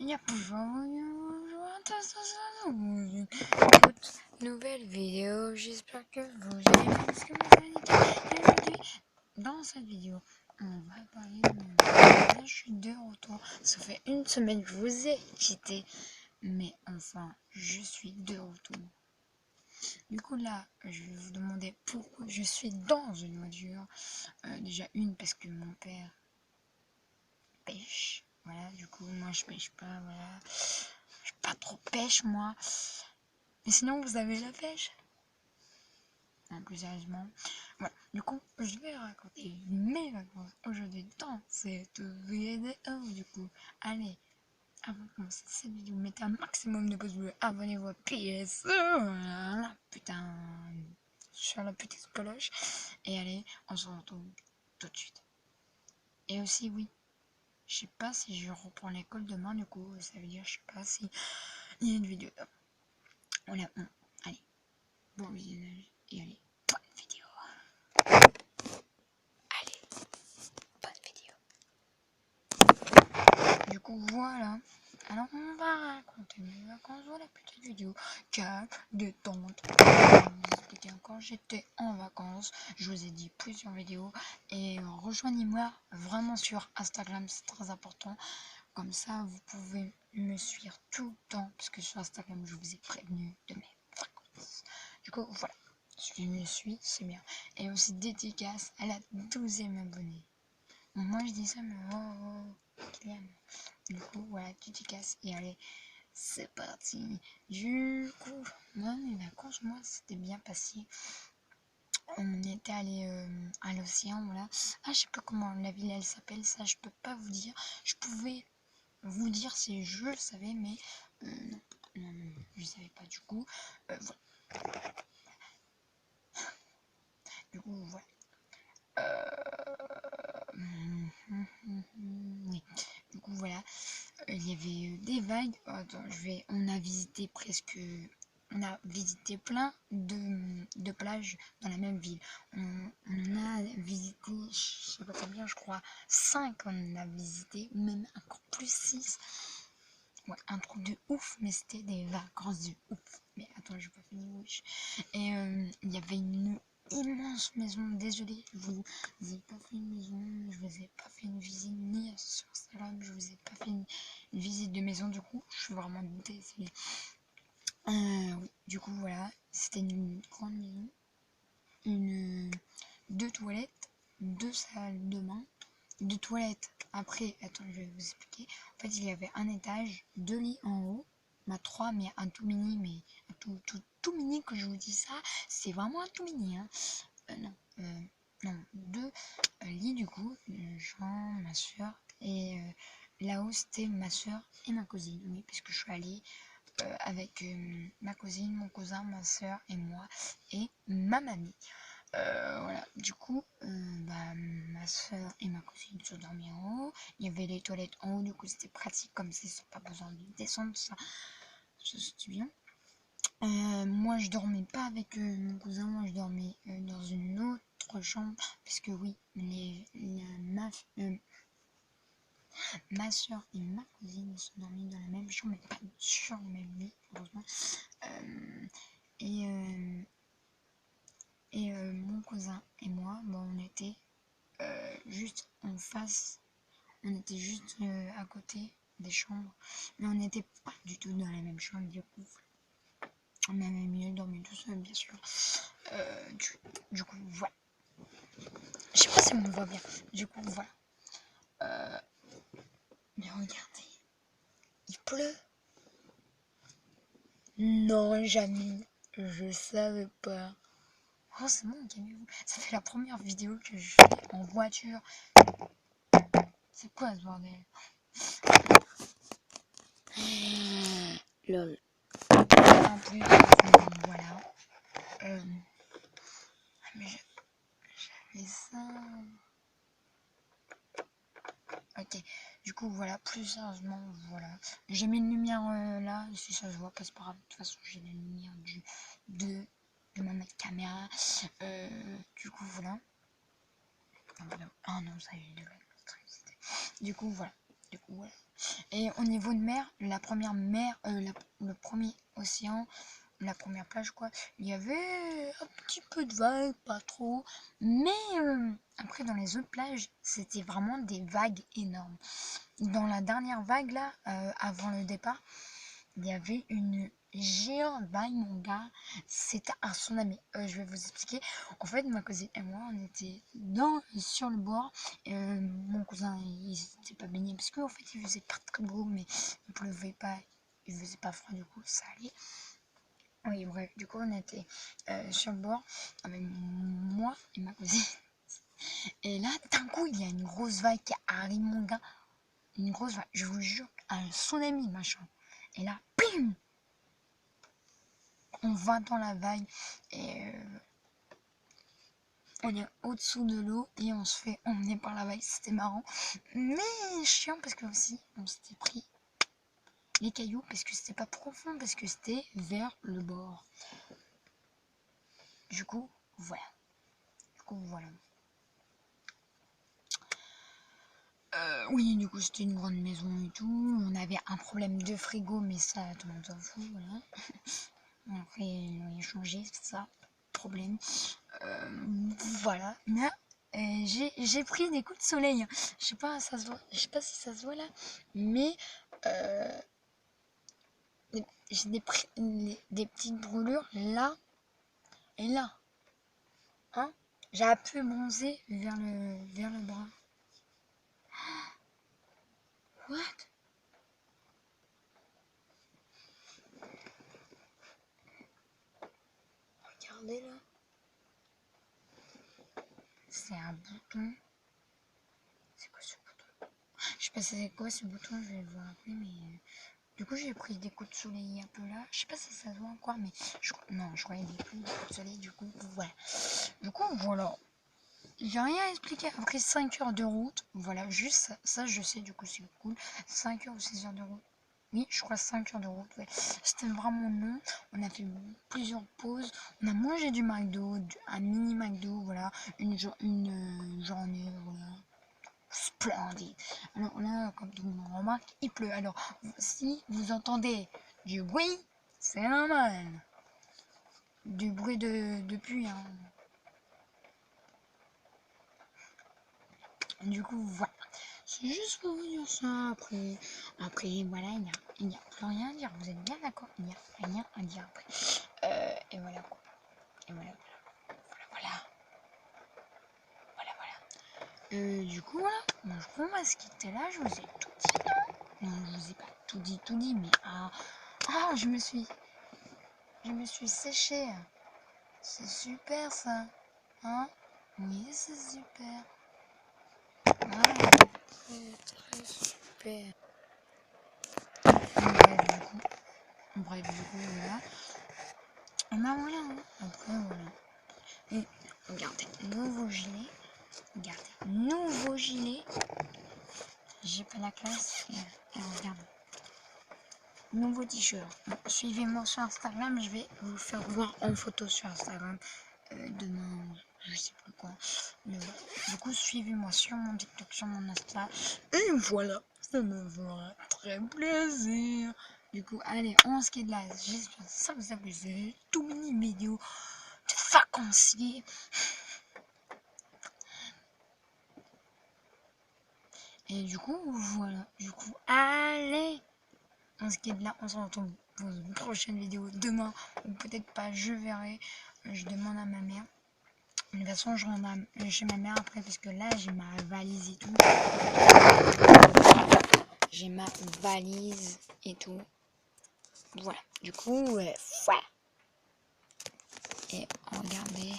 Il y a toujours une toute nouvelle vidéo. J'espère que vous allez bien. Parce que aujourd'hui, dans cette vidéo, on va parler de mon voyage. Je suis de retour. Ça fait une semaine que je vous ai quitté. Mais enfin, je suis de retour. Du coup là, je vais vous demander pourquoi je suis dans une voiture. Déjà une, parce que mon père pêche. Voilà, du coup, moi je pêche pas, voilà. Je pas trop pêche, moi. Mais sinon, vous avez la pêche? Non, plus sérieusement. Voilà, du coup, je vais raconter mes vacances aujourd'hui dans cette vidéo. Du coup, allez, avant de commencer cette vidéo, mettez un maximum de pouces bleus, abonnez-vous à PS. Voilà, putain, sur la petite cloche. Et allez, on se retrouve tout de suite. Et aussi, oui. Je sais pas si je reprends l'école demain, du coup, ça veut dire, je sais pas si il y a une vidéo. Voilà, bon, allez, bon visionnage, et allez, bonne vidéo. Allez, bonne vidéo. Du coup, voilà. Alors, on va raconter mes vacances, voilà, petite vidéo, calme, détente. Je vais vous expliquer quand j'étais en vacances. Je vous ai dit plusieurs vidéos. Et rejoignez-moi vraiment sur Instagram, c'est très important. Comme ça, vous pouvez me suivre tout le temps, parce que sur Instagram, je vous ai prévenu de mes vacances. Du coup, voilà. Celui qui me suit, c'est bien. Et aussi dédicace à la 12e abonnée. Bon, moi, je dis ça, mais Kylian. Du coup, voilà, dédicace. Et allez, c'est parti. Du coup, moi, mes vacances, moi, c'était bien passé. On était allé à l'océan, voilà. Ah, je sais pas comment la ville, elle s'appelle, ça, je peux pas vous dire. Je pouvais vous dire si je le savais, mais non, je savais pas du coup. Voilà. Du coup, voilà. Oui. Du coup, voilà. Il y avait des vagues. Attends, on a visité on a visité plein de plages dans la même ville. On en a visité, je sais pas combien, je crois, 5 on a visité, même encore plus 6. Ouais, un truc de ouf, mais c'était des vacances de ouf. Mais attends, j'ai pas fini, wesh. Et il y avait une immense maison. Désolé, je vous ai pas fait une maison, je vous ai pas fait une visite ni sur Instagram, je vous ai pas fait une visite de maison, du coup, je suis vraiment désolée. Oui, du coup, voilà, c'était une grande maison, deux toilettes, deux salles de bain, deux toilettes. Après, attends, je vais vous expliquer. En fait, il y avait un étage, deux lits en haut, trois, mais un tout mini, mais un tout mini que je vous dis ça, c'est vraiment un tout mini, hein. Non, deux lits du coup, Jean, ma soeur, et là-haut c'était ma soeur et ma cousine, oui, puisque je suis allée avec ma cousine, mon cousin, ma soeur et moi, et ma mamie. Voilà, du coup, ma soeur et ma cousine se dormaient en haut. Il y avait les toilettes en haut, du coup c'était pratique comme ça, c'est pas besoin de descendre, ça c'était bien. Moi je dormais pas avec mon cousin, moi je dormais dans une autre chambre, parce que oui, ma soeur et ma cousine se dormaient dans la même chambre, mais pas sur le même lit, heureusement. Mon cousin et moi, on était juste en face, on était juste à côté des chambres, mais on n'était pas du tout dans la même chambre, du coup. On avait mieux dormi tout seul, bien sûr. Du coup, voilà. Je sais pas si on me voit bien. Du coup, voilà. Mais regardez, il pleut. Non, jamais. Je savais pas. Oh, c'est bon, calmez-vous. Ça fait la première vidéo que je fais en voiture. C'est quoi ce bordel? Lol. En plus, voilà. Mais j'avais ça. Ok, du coup, voilà, plus sérieusement, voilà. J'ai mis une lumière là, si ça se voit pas, c'est pas grave. De toute façon, j'ai la lumière de ma caméra. Du coup, voilà. Ah non, ça y est, de l'électricité. Du coup, voilà. Et au niveau de mer, la première mer, le premier océan, la première plage quoi, il y avait un petit peu de vagues, pas trop, mais après dans les autres plages, c'était vraiment des vagues énormes. Dans la dernière vague là, avant le départ, il y avait une géante vague, mon gars, c'était un tsunami. Je vais vous expliquer. En fait, ma cousine et moi, on était sur le bord. Mon cousin, il s'était pas baigné parce qu'en fait, il faisait pas très beau, mais il pleuvait pas, il faisait pas froid, du coup, ça allait. Oui, bref, du coup, on était sur le bord avec moi et ma cousine. Et là, d'un coup, il y a une grosse vague qui arrive, mon gars. Une grosse vague, je vous jure, un tsunami, machin. Et là, pim! On va dans la vague et on est au-dessous de l'eau et on se fait emmener par la vague. C'était marrant, mais chiant parce que aussi on s'était pris les cailloux parce que c'était pas profond, parce que c'était vers le bord. Du coup, voilà. Oui, du coup, c'était une grande maison et tout. On avait un problème de frigo, mais ça, tout le monde s'en fout, voilà. Après, on a changé, ça, problème. Voilà. Mais j'ai pris des coups de soleil. Je sais pas, ça se voit. Je sais pas si ça se voit là, mais j'ai des petites brûlures là et là. Hein? J'ai un peu bronzé vers le bras. What? Regardez là. C'est un bouton. C'est quoi ce bouton? Je sais pas c'est quoi ce bouton, je vais le voir après, mais du coup j'ai pris des coups de soleil un peu là. Je sais pas si ça se voit encore, mais non, je croyais des coups de soleil, du coup voilà. Du coup voilà. J'ai rien à expliquer. Après 5 heures de route, voilà, juste ça je sais, du coup c'est cool. 5 heures ou 6 heures de route. Oui, je crois 5 heures de route, ouais. C'était vraiment long. On a fait plusieurs pauses. On a mangé du McDo, un mini McDo, voilà. Une journée, voilà. Splendide. Alors là, comme tout le monde remarque, il pleut. Alors, si vous entendez du bruit, c'est normal. Du bruit de pluie, hein. Du coup, voilà. C'est juste pour vous dire ça. Après voilà, il n'y a plus rien à dire. Vous êtes bien d'accord? Il n'y a rien à dire après. Et voilà quoi. Et voilà. Du coup, voilà. Moi, je crois qu'on va se quitter là. Je vous ai tout dit, hein. Non, je vous ai pas tout dit, mais je me suis séchée. C'est super ça. Hein? Oui, c'est super. Ouais, très super. Bref, du coup, voilà. Et ben voilà, hein. Après, voilà. Et regardez, nouveau gilet. Regardez, nouveau gilet. J'ai pas la classe. Et regarde. Nouveau t-shirt. Bon, suivez-moi sur Instagram. Je vais vous faire voir en photo sur Instagram. Demain, je sais pas quoi. Mais voilà. Du coup, suivez-moi sur mon TikTok, sur mon Insta. Et voilà, ça me fera très plaisir. Du coup, allez, on se quitte là. J'espère que ça vous a plu. C'est tout mini vidéo de vacancier. Et du coup, voilà. Du coup, allez, on se quitte là. On se retrouve pour une prochaine vidéo demain. Ou peut-être pas, je verrai. Je demande à ma mère. De toute façon, je rentre chez ma mère après, parce que là, j'ai ma valise et tout. J'ai ma valise et tout. Voilà. Du coup, voilà. Et regardez.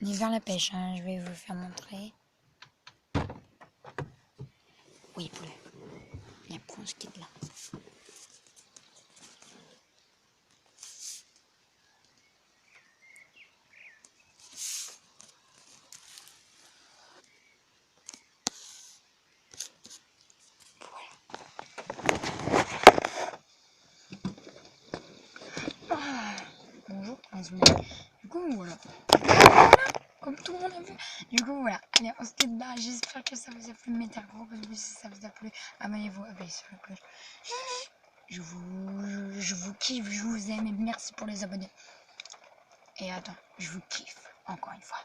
On est vers la pêche, hein. Je vais vous faire montrer. Oui, poulet. Et après, on se quitte là. Bonjour, du coup, voilà. comme tout le monde a vu. Du coup, voilà. Allez, on se quitte là. J'espère que ça vous a plu. Mettez un gros pouce bleu si ça vous a plu. Abonnez-vous, appuyez sur la cloche. Je vous kiffe, je vous aime et merci pour les abonnés. Et attends, je vous kiffe encore une fois.